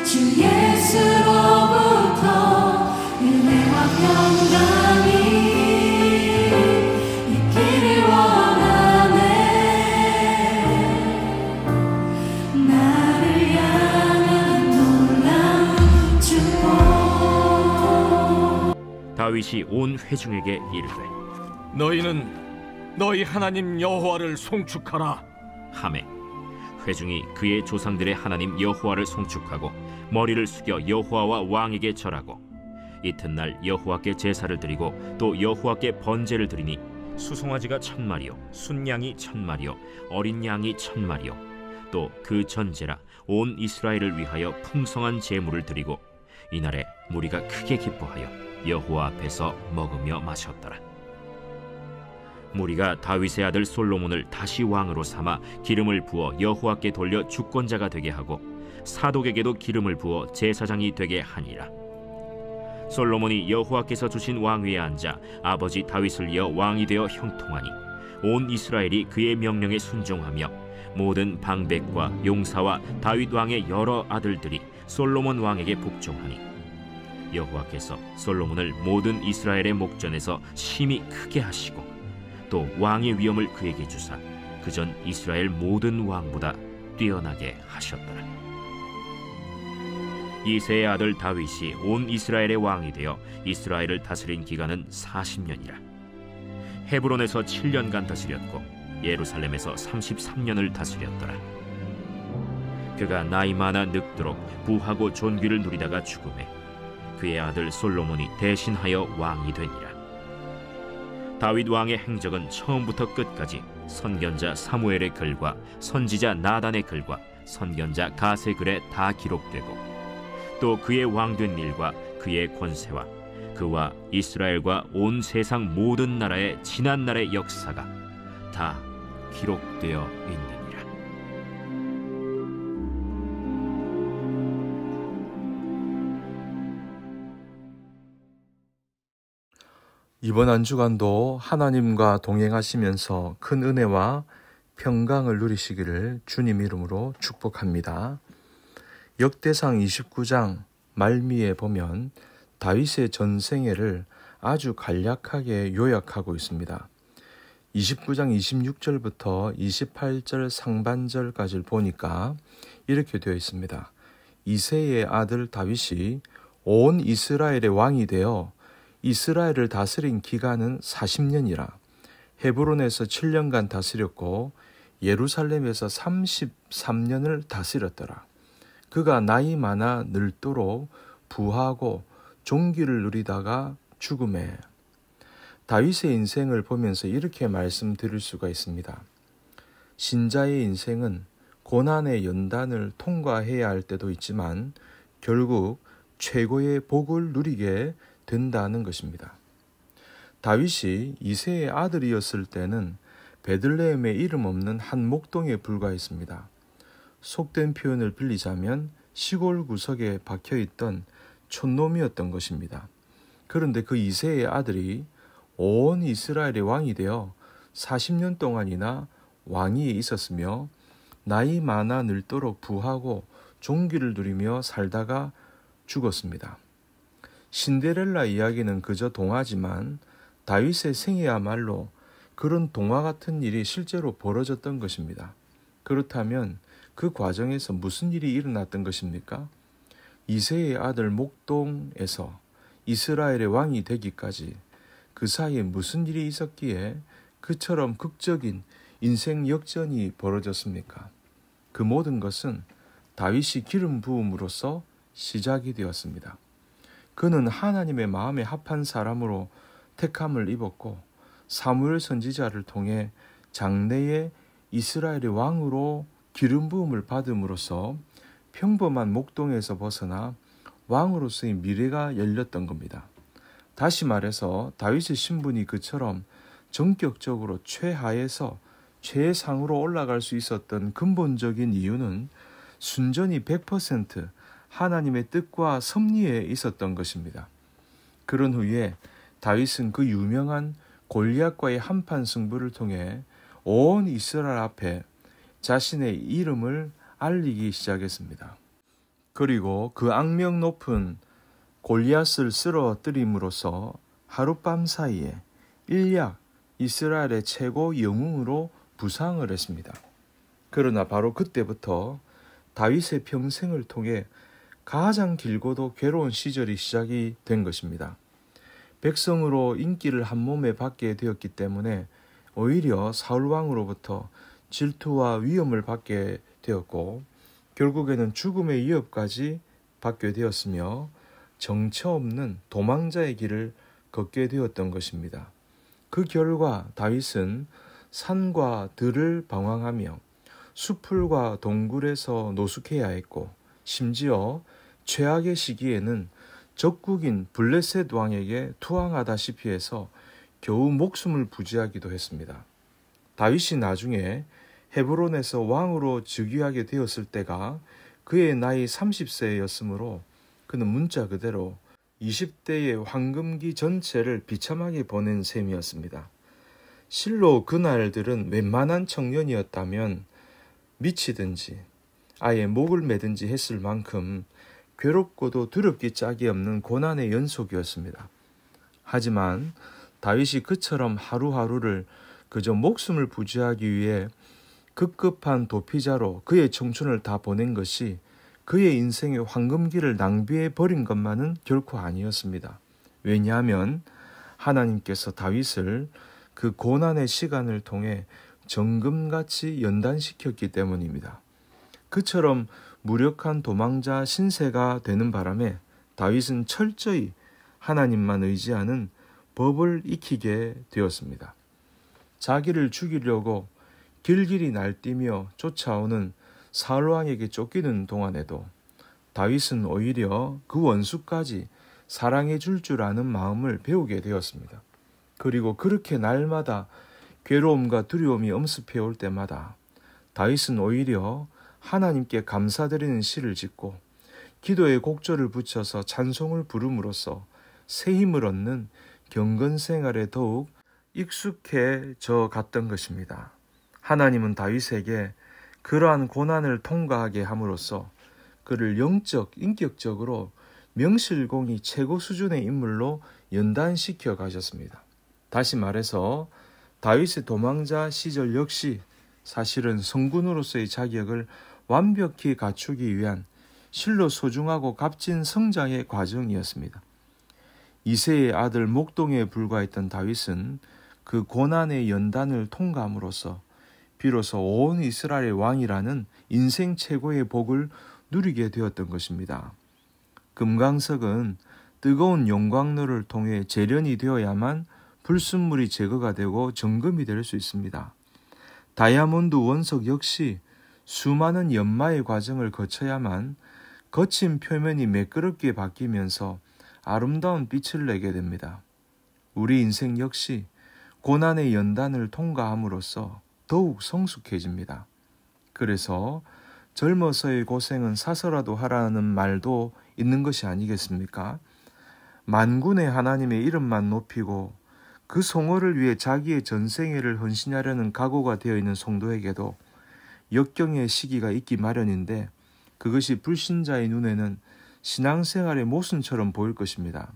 주 예수로부터 은혜와 평강이 있기를 원하네. 나를 향한 놀라운 축복. 다윗이 온 회중에게 이르되 너희는 너희 하나님 여호와를 송축하라 하매 회중이 그의 조상들의 하나님 여호와를 송축하고 머리를 숙여 여호와와 왕에게 절하고 이튿날 여호와께 제사를 드리고 또 여호와께 번제를 드리니 수송아지가 1000마리요 순양이 1000마리요 어린 양이 1000마리요 또 그 전제라 온 이스라엘을 위하여 풍성한 제물을 드리고 이날에 무리가 크게 기뻐하여 여호와 앞에서 먹으며 마셨더라. 무리가 다윗의 아들 솔로몬을 다시 왕으로 삼아 기름을 부어 여호와께 돌려 주권자가 되게 하고 사독에게도 기름을 부어 제사장이 되게 하니라. 솔로몬이 여호와께서 주신 왕위에 앉아 아버지 다윗을 이어 왕이 되어 형통하니 온 이스라엘이 그의 명령에 순종하며 모든 방백과 용사와 다윗 왕의 여러 아들들이 솔로몬 왕에게 복종하니 여호와께서 솔로몬을 모든 이스라엘의 목전에서 심히 크게 하시고 또 왕의 위엄을 그에게 주사 그전 이스라엘 모든 왕보다 뛰어나게 하셨더라. 이새의 아들 다윗이 온 이스라엘의 왕이 되어 이스라엘을 다스린 기간은 40년이라. 헤브론에서 7년간 다스렸고 예루살렘에서 33년을 다스렸더라. 그가 나이 많아 늙도록 부하고 존귀를 누리다가 죽음에 그의 아들 솔로몬이 대신하여 왕이 되니라. 다윗 왕의 행적은 처음부터 끝까지 선견자 사무엘의 글과 선지자 나단의 글과 선견자 갓의 글에 다 기록되고 또 그의 왕된 일과 그의 권세와 그와 이스라엘과 온 세상 모든 나라의 지난 날의 역사가 다 기록되어 있느니라. 이번 한 주간도 하나님과 동행하시면서 큰 은혜와 평강을 누리시기를 주님 이름으로 축복합니다. 역대상 29장 말미에 보면 다윗의 전생애를 아주 간략하게 요약하고 있습니다. 29장 26절부터 28절 상반절까지를 보니까 이렇게 되어 있습니다. 이새의 아들 다윗이 온 이스라엘의 왕이 되어 이스라엘을 다스린 기간은 40년이라. 헤브론에서 7년간 다스렸고 예루살렘에서 33년을 다스렸더라. 그가 나이 많아 늙도록 부하고 존귀를 누리다가 죽음에. 다윗의 인생을 보면서 이렇게 말씀드릴 수가 있습니다. 신자의 인생은 고난의 연단을 통과해야 할 때도 있지만 결국 최고의 복을 누리게 된다는 것입니다. 다윗이 이새의 아들이었을 때는 베들레헴에 이름 없는 한 목동에 불과했습니다. 속된 표현을 빌리자면 시골 구석에 박혀있던 촌놈이었던 것입니다. 그런데 그 이새의 아들이 온 이스라엘의 왕이 되어 40년 동안이나 왕위에 있었으며 나이 많아 늙도록 부하고 존귀를 누리며 살다가 죽었습니다. 신데렐라 이야기는 그저 동화지만 다윗의 생애야말로 그런 동화 같은 일이 실제로 벌어졌던 것입니다. 그렇다면 그 과정에서 무슨 일이 일어났던 것입니까? 이새의 아들 목동에서 이스라엘의 왕이 되기까지 그 사이에 무슨 일이 있었기에 그처럼 극적인 인생 역전이 벌어졌습니까? 그 모든 것은 다윗이 기름 부음으로써 시작이 되었습니다. 그는 하나님의 마음에 합한 사람으로 택함을 입었고 사무엘 선지자를 통해 장래의 이스라엘의 왕으로 기름 부음을 받음으로써 평범한 목동에서 벗어나 왕으로서의 미래가 열렸던 겁니다. 다시 말해서 다윗의 신분이 그처럼 전격적으로 최하에서 최상으로 올라갈 수 있었던 근본적인 이유는 순전히 100% 하나님의 뜻과 섭리에 있었던 것입니다. 그런 후에 다윗은 그 유명한 골리앗과의 한판 승부를 통해 온 이스라엘 앞에 자신의 이름을 알리기 시작했습니다. 그리고 그 악명 높은 골리앗을 쓰러뜨림으로써 하룻밤 사이에 일약 이스라엘의 최고 영웅으로 부상을 했습니다. 그러나 바로 그때부터 다윗의 평생을 통해 가장 길고도 괴로운 시절이 시작이 된 것입니다. 백성으로 인기를 한 몸에 받게 되었기 때문에 오히려 사울왕으로부터 질투와 위험을 받게 되었고 결국에는 죽음의 위협까지 받게 되었으며 정처 없는 도망자의 길을 걷게 되었던 것입니다. 그 결과 다윗은 산과 들을 방황하며 수풀과 동굴에서 노숙해야 했고 심지어 최악의 시기에는 적국인 블레셋 왕에게 투항하다시피 해서 겨우 목숨을 부지하기도 했습니다. 다윗이 나중에 헤브론에서 왕으로 즉위하게 되었을 때가 그의 나이 30세였으므로 그는 문자 그대로 20대의 황금기 전체를 비참하게 보낸 셈이었습니다. 실로 그날들은 웬만한 청년이었다면 미치든지 아예 목을 매든지 했을 만큼 괴롭고도 두렵기 짝이 없는 고난의 연속이었습니다. 하지만 다윗이 그처럼 하루하루를 그저 목숨을 부지하기 위해 급급한 도피자로 그의 청춘을 다 보낸 것이 그의 인생의 황금기를 낭비해 버린 것만은 결코 아니었습니다. 왜냐하면 하나님께서 다윗을 그 고난의 시간을 통해 정금같이 연단시켰기 때문입니다. 그처럼 무력한 도망자 신세가 되는 바람에 다윗은 철저히 하나님만 의지하는 법을 익히게 되었습니다. 자기를 죽이려고 길길이 날뛰며 쫓아오는 사울왕에게 쫓기는 동안에도 다윗은 오히려 그 원수까지 사랑해 줄 줄 아는 마음을 배우게 되었습니다. 그리고 그렇게 날마다 괴로움과 두려움이 엄습해 올 때마다 다윗은 오히려 하나님께 감사드리는 시를 짓고 기도의 곡절을 붙여서 찬송을 부름으로써 새 힘을 얻는 경건 생활에 더욱 익숙해져 갔던 것입니다. 하나님은 다윗에게 그러한 고난을 통과하게 함으로써 그를 영적, 인격적으로 명실공히 최고 수준의 인물로 연단시켜 가셨습니다. 다시 말해서 다윗의 도망자 시절 역시 사실은 성군으로서의 자격을 완벽히 갖추기 위한 실로 소중하고 값진 성장의 과정이었습니다. 이새의 아들 목동에 불과했던 다윗은 그 고난의 연단을 통과함으로써 비로소 온 이스라엘의 왕이라는 인생 최고의 복을 누리게 되었던 것입니다. 금강석은 뜨거운 용광로를 통해 재련이 되어야만 불순물이 제거가 되고 정금이 될 수 있습니다. 다이아몬드 원석 역시 수많은 연마의 과정을 거쳐야만 거친 표면이 매끄럽게 바뀌면서 아름다운 빛을 내게 됩니다. 우리 인생 역시 고난의 연단을 통과함으로써 더욱 성숙해집니다. 그래서 젊어서의 고생은 사서라도 하라는 말도 있는 것이 아니겠습니까? 만군의 하나님의 이름만 높이고 그 성호를 위해 자기의 전생애를 헌신하려는 각오가 되어 있는 성도에게도 역경의 시기가 있기 마련인데 그것이 불신자의 눈에는 신앙생활의 모순처럼 보일 것입니다.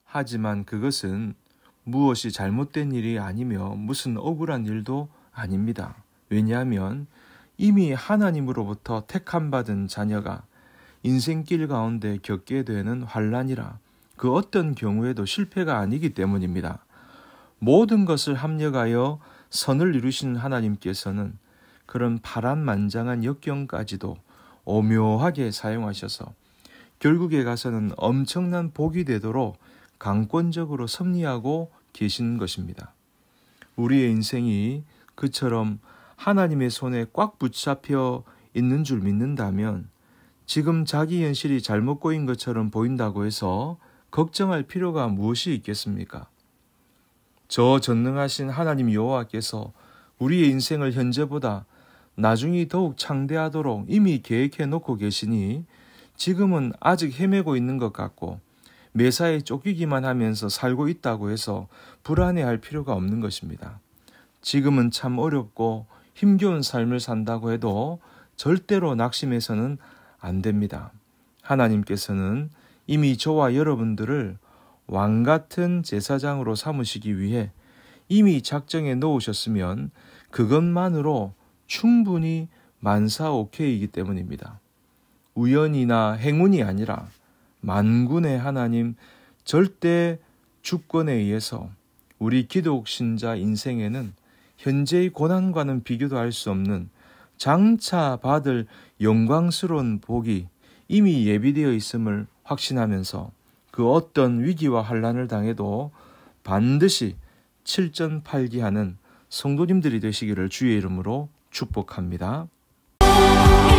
하지만 그것은 무엇이 잘못된 일이 아니며 무슨 억울한 일도 아닙니다. 왜냐하면 이미 하나님으로부터 택함받은 자녀가 인생길 가운데 겪게 되는 환난이라 그 어떤 경우에도 실패가 아니기 때문입니다. 모든 것을 합력하여 선을 이루시는 하나님께서는 그런 파란만장한 역경까지도 오묘하게 사용하셔서 결국에 가서는 엄청난 복이 되도록 강권적으로 섭리하고 계신 것입니다. 우리의 인생이 그처럼 하나님의 손에 꽉 붙잡혀 있는 줄 믿는다면 지금 자기 현실이 잘못 꼬인 것처럼 보인다고 해서 걱정할 필요가 무엇이 있겠습니까? 저 전능하신 하나님 여호와께서 우리의 인생을 현재보다 나중이 더욱 창대하도록 이미 계획해 놓고 계시니 지금은 아직 헤매고 있는 것 같고 매사에 쫓기기만 하면서 살고 있다고 해서 불안해할 필요가 없는 것입니다. 지금은 참 어렵고 힘겨운 삶을 산다고 해도 절대로 낙심해서는 안 됩니다. 하나님께서는 이미 저와 여러분들을 왕 같은 제사장으로 삼으시기 위해 이미 작정해 놓으셨으면 그것만으로 충분히 만사오케이이기 때문입니다. 우연이나 행운이 아니라 만군의 하나님 절대 주권에 의해서 우리 기독 신자 인생에는 현재의 고난과는 비교도 할 수 없는 장차 받을 영광스러운 복이 이미 예비되어 있음을 확신하면서 그 어떤 위기와 환난을 당해도 반드시 칠전팔기하는 성도님들이 되시기를 주의 이름으로 축복합니다. 이